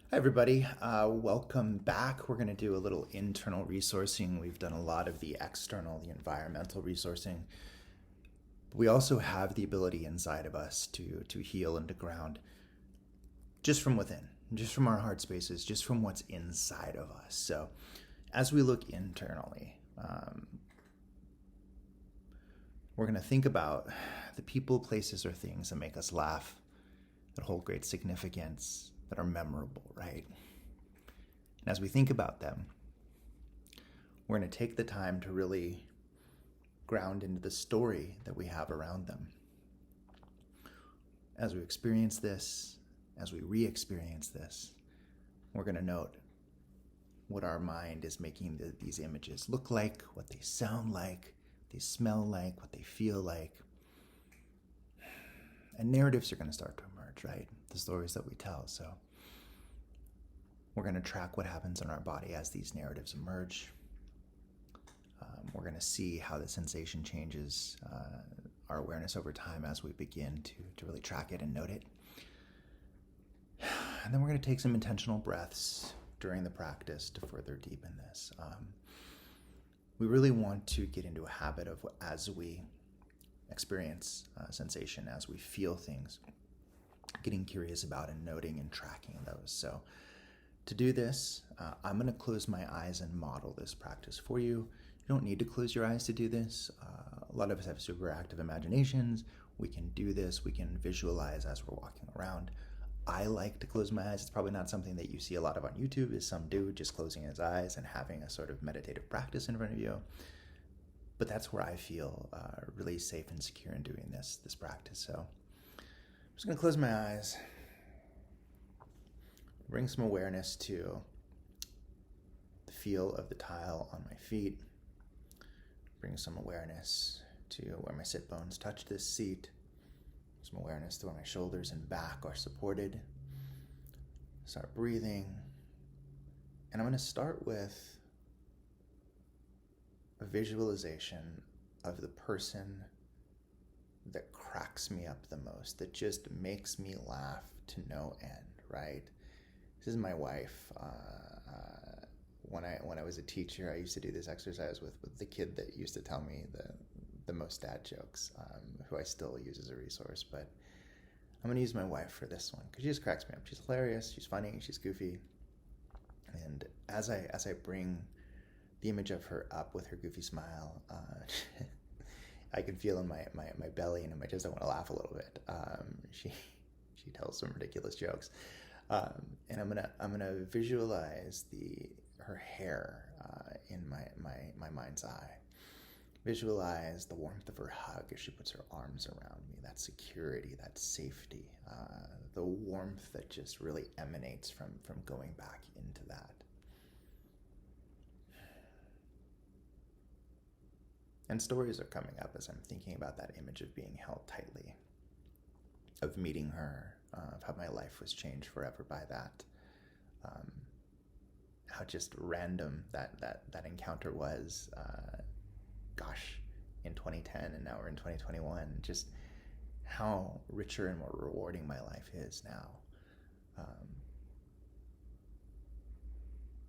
Hi, everybody. Welcome back. We're going to do a little internal resourcing. We've done a lot of the external, the environmental resourcing. But we also have the ability inside of us to heal and to ground just from within, just from our heart spaces, just from what's inside of us. So, as we look internally, we're going to think about the people, places, or things that make us laugh, that hold great significance, that are memorable, right? And as we think about them, we're going to take the time to really ground into the story that we have around them. As we experience this, as we re-experience this, we're going to note what our mind is making these images look like, what they sound like, what they smell like, what they feel like. And narratives are going to start to emerge, right? The stories that we tell. So we're going to track what happens in our body as these narratives emerge. We're going to see how the sensation changes our awareness over time as we begin to really track it and note it. And then we're going to take some intentional breaths during the practice to further deepen this. We really want to get into a habit of, as we experience sensation, as we feel things, getting curious about and noting and tracking those. So to do this, I'm going to close my eyes and model this practice for you. You don't need to close your eyes to do this. A lot of us have super active imaginations. We can do this. We can visualize as we're walking around. I like to close my eyes. It's probably not something that you see a lot of on YouTube, is some dude just closing his eyes and having a sort of meditative practice in front of you. But that's where I feel really safe and secure in doing this practice. So I'm just going to close my eyes, bring some awareness to the feel of the tile on my feet, bring some awareness to where my sit bones touch this seat, some awareness to where my shoulders and back are supported. Start breathing. And I'm going to start with a visualization of the person that cracks me up the most, that just makes me laugh to no end, right? This is my wife. When I was a teacher, I used to do this exercise with the kid that used to tell me the most dad jokes, who I still use as a resource. But I'm going to use my wife for this one because she just cracks me up. She's hilarious. She's funny. She's goofy. And as I bring the image of her up with her goofy smile, I can feel in my belly and in my chest I want to laugh a little bit. She tells some ridiculous jokes, and I'm gonna visualize her hair in my mind's eye. Visualize the warmth of her hug as she puts her arms around me. That security, that safety, the warmth that just really emanates from going back into that. And stories are coming up as I'm thinking about that image of being held tightly, of meeting her, of how my life was changed forever by that. How just random that encounter was, in 2010, and now we're in 2021. Just how richer and more rewarding my life is now.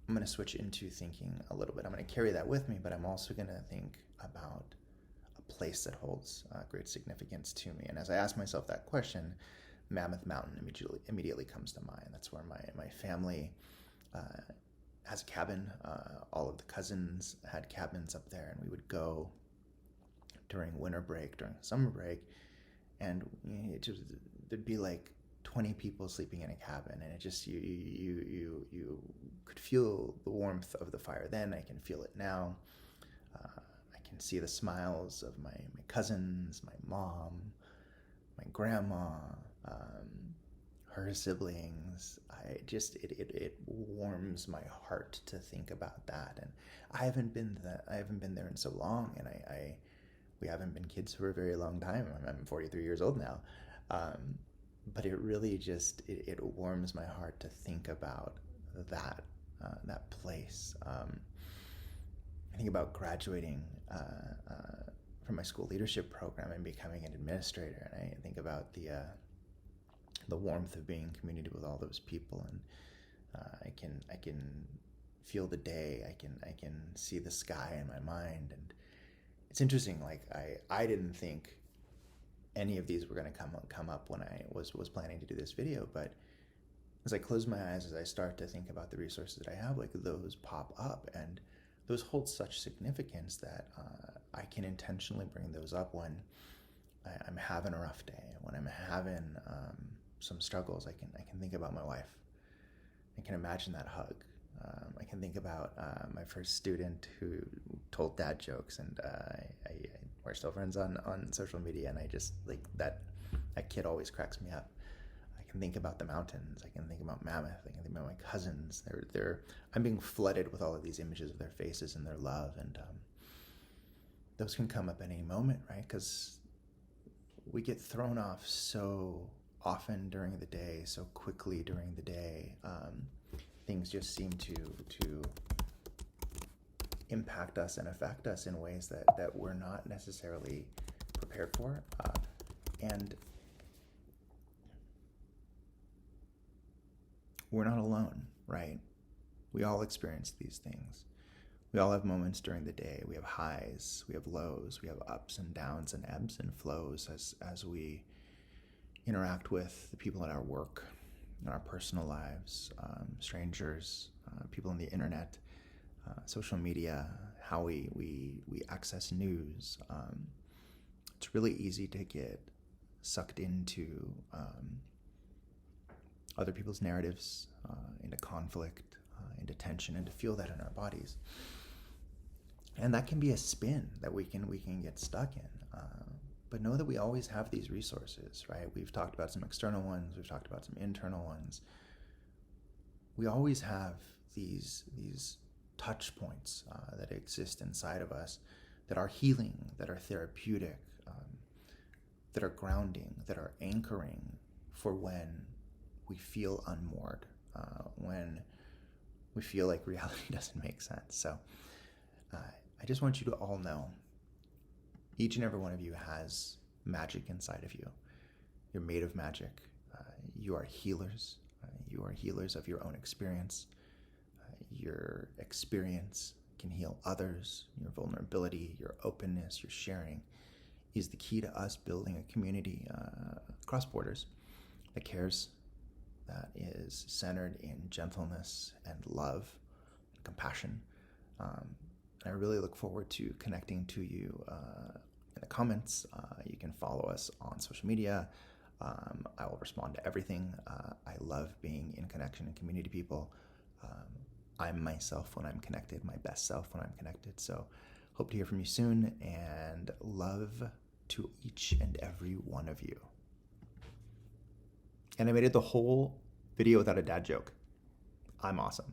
I'm going to switch into thinking a little bit. I'm going to carry that with me, but I'm also going to think about a place that holds great significance to me. And as I ask myself that question, Mammoth Mountain immediately comes to mind. That's where my family has a cabin. All of the cousins had cabins up there, and we would go during winter break, during summer break, and there'd be like 20 people sleeping in a cabin, and it just you could feel the warmth of the fire then. I can feel it now. I can see the smiles of my cousins, my mom, my grandma, her siblings. It warms my heart to think about that. And I haven't been there in so long, and we haven't been kids for a very long time. I'm 43 years old now. But it really just, it warms my heart to think about that place. I think about graduating from my school leadership program and becoming an administrator, and I think about the warmth of being in community with all those people, and I can feel the day. I can see the sky in my mind, and it's interesting. Like I didn't think any of these were going to come up when I was planning to do this video, but as I close my eyes, as I start to think about the resources that I have, like those pop up, and those hold such significance that I can intentionally bring those up when I'm having a rough day, when I'm having some struggles. I can think about my wife. I can imagine that hug. I can think about my first student who told dad jokes, and we're still friends on social media, and I just like that kid always cracks me up. I can think about the mountains. I can think about Mammoth. I can think about my cousins. I'm being flooded with all of these images of their faces and their love, and those can come up at any moment, right? Because we get thrown off so often during the day, so quickly during the day. Things just seem to impact us and affect us in ways that we're not necessarily prepared for. And we're not alone, right? We all experience these things. We all have moments during the day. We have highs, we have lows, we have ups and downs and ebbs and flows as we interact with the people at our work, in our personal lives, strangers, people on the internet, social media, how we access news. It's really easy to get sucked into other people's narratives, into conflict, into tension, and to feel that in our bodies. And that can be a spin that we can get stuck in. But know that we always have these resources, right? We've talked about some external ones. We've talked about some internal ones. We always have these touch points that exist inside of us that are healing, that are therapeutic, that are grounding, that are anchoring for when we feel unmoored, when we feel like reality doesn't make sense. So I just want you to all know, each and every one of you has magic inside of you. You're made of magic. You are healers. You are healers of your own experience. Your experience can heal others. Your vulnerability, your openness, your sharing is the key to us building a community across borders that cares, that is centered in gentleness and love and compassion. I really look forward to connecting to you in the comments. You can follow us on social media. I will respond to everything. I love being in connection and community people. I'm myself when I'm connected, my best self when I'm connected. So hope to hear from you soon, and love to each and every one of you. And I made it the whole video without a dad joke. I'm awesome.